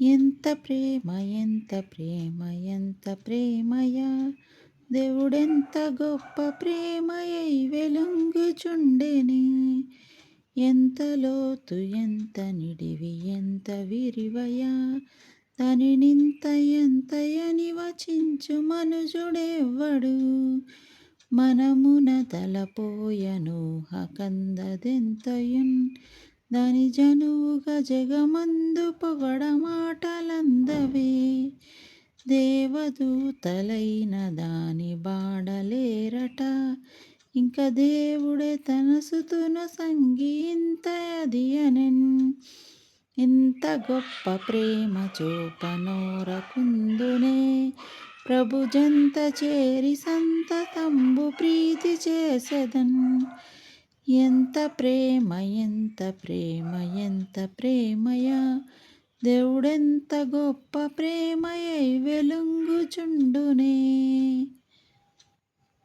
ఎంత ప్రేమ ఎంత ప్రేమ ఎంత ప్రేమయా దేవుడెంత గొప్ప ప్రేమయై వెలుంగుచుండెని. ఎంత లోతు ఎంత నిడివి ఎంత విరివయా తనినింత ఎంతయని వచించు మనుజుడెవ్వడు. మనమున తలపోయను హకందదెంతయున్ దాని జనువుగా జగమందు పొగడ మాటలందవే. దేవదూతలైన దాని బాడలేరట ఇంక దేవుడే తన సుతును సంగి ఇంత అది అనెన్. ఇంత గొప్ప ప్రేమ చూపనోరకుందునే ప్రభు జంత చేరి సంతతంబు ప్రీతి చేసెదన్. ఎంత ప్రేమ ఎంత ప్రేమ ఎంత ప్రేమయా దేవుడెంత గొప్ప ప్రేమయై